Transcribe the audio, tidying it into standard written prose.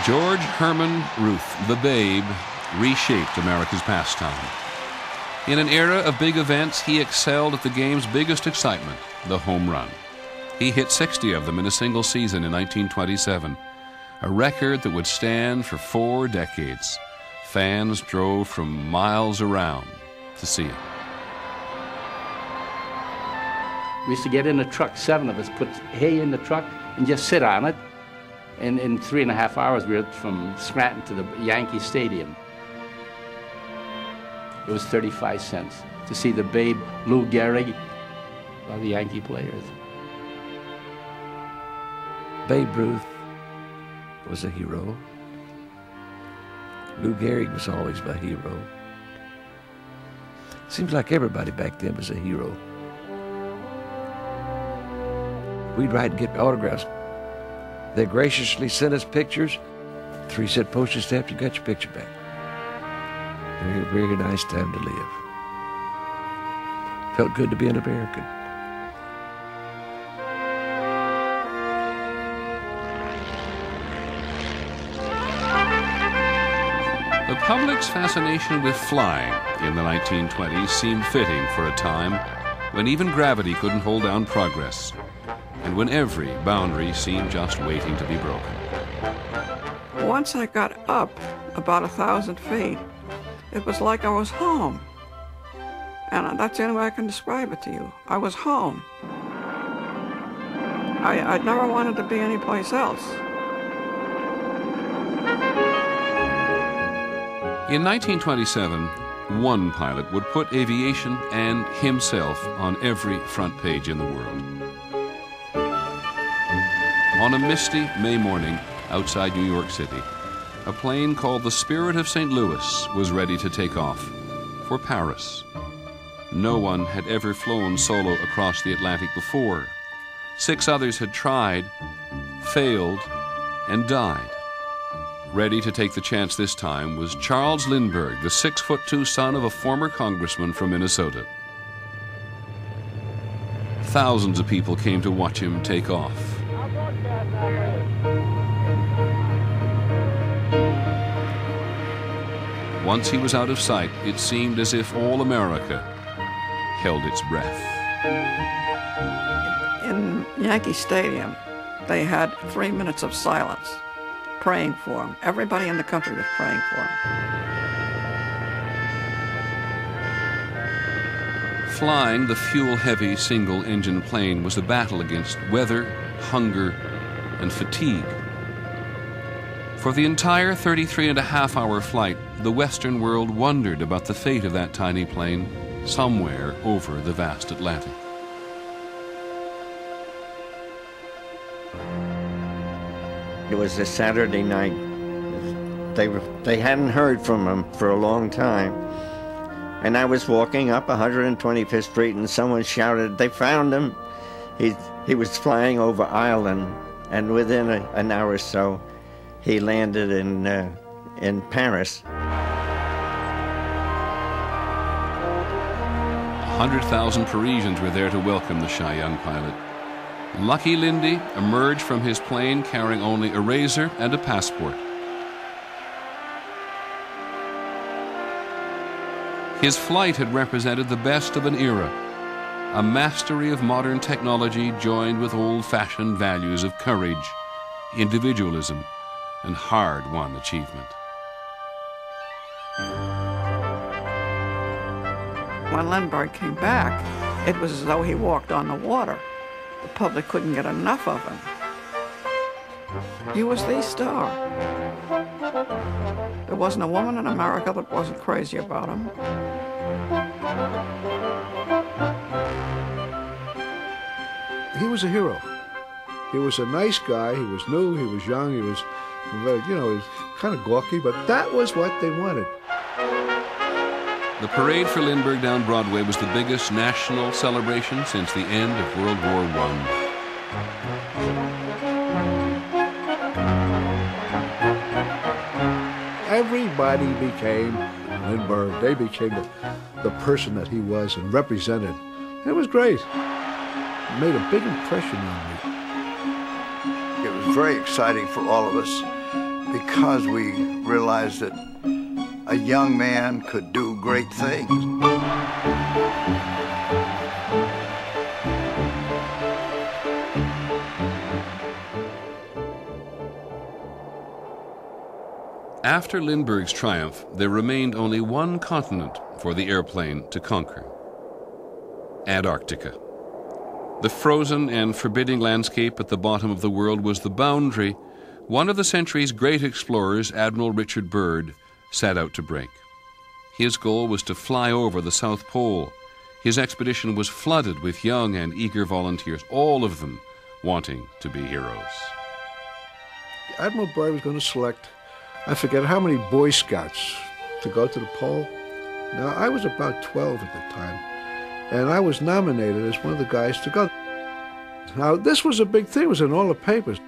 George Herman Ruth, the Babe, reshaped America's pastime. In an era of big events, he excelled at the game's biggest excitement, the home run. He hit 60 of them in a single season in 1927, a record that would stand for 4 decades. Fans drove from miles around to see it. We used to get in a truck, 7 of us, put hay in the truck and just sit on it. And in 3.5 hours, we were from Scranton to the Yankee Stadium. It was 35 cents to see the Babe, Lou Gehrig, all the Yankee players. Babe Ruth was a hero. Lou Gehrig was always my hero. Seems like everybody back then was a hero. We'd write and get autographs. They graciously sent us pictures. 3-cent postage stamp, you got your picture back. Very, very nice time to live. Felt good to be an American. The public's fascination with flying in the 1920s seemed fitting for a time when even gravity couldn't hold down progress, and when every boundary seemed just waiting to be broken. Once I got up about 1,000 feet, it was like I was home. And that's the only way I can describe it to you. I was home. I never wanted to be anyplace else. In 1927, one pilot would put aviation and himself on every front page in the world. On a misty May morning outside New York City, a plane called the Spirit of St. Louis was ready to take off for Paris. No one had ever flown solo across the Atlantic before. 6 others had tried, failed, and died. Ready to take the chance this time was Charles Lindbergh, the 6'2" son of a former congressman from Minnesota. Thousands of people came to watch him take off. Once he was out of sight, it seemed as if all America held its breath. In Yankee Stadium, they had 3 minutes of silence, praying for him. Everybody in the country was praying for him. Flying the fuel-heavy single-engine plane was a battle against weather, hunger, and fatigue. For the entire 33.5-hour flight, the Western world wondered about the fate of that tiny plane somewhere over the vast Atlantic. It was a Saturday night. They hadn't heard from him for a long time. And I was walking up 125th Street and someone shouted, "They found him." He was flying over Ireland, and within an hour or so, he landed in Paris. 100,000 Parisians were there to welcome the shy young pilot. Lucky Lindy emerged from his plane carrying only a razor and a passport. His flight had represented the best of an era, a mastery of modern technology joined with old-fashioned values of courage, individualism, and hard-won achievement. When Lindbergh came back, it was as though he walked on the water. The public couldn't get enough of him. He was the star. There wasn't a woman in America that wasn't crazy about him. He was a hero. He was a nice guy. He was new. He was young. He was, he was kind of gawky, but that was what they wanted. The parade for Lindbergh down Broadway was the biggest national celebration since the end of World War I. Everybody became Lindbergh. They became the person that he was and represented. It was great. It made a big impression on me. It was very exciting for all of us. because we realized that a young man could do great things. After Lindbergh's triumph, there remained only one continent for the airplane to conquer: Antarctica. The frozen and forbidding landscape at the bottom of the world was the boundary one of the century's great explorers, Admiral Richard Byrd, set out to break. His goal was to fly over the South Pole. His expedition was flooded with young and eager volunteers, all of them wanting to be heroes. Admiral Byrd was going to select, I forget how many Boy Scouts to go to the pole. Now, I was about 12 at the time, and I was nominated as one of the guys to go. Now, this was a big thing. It was in all the papers.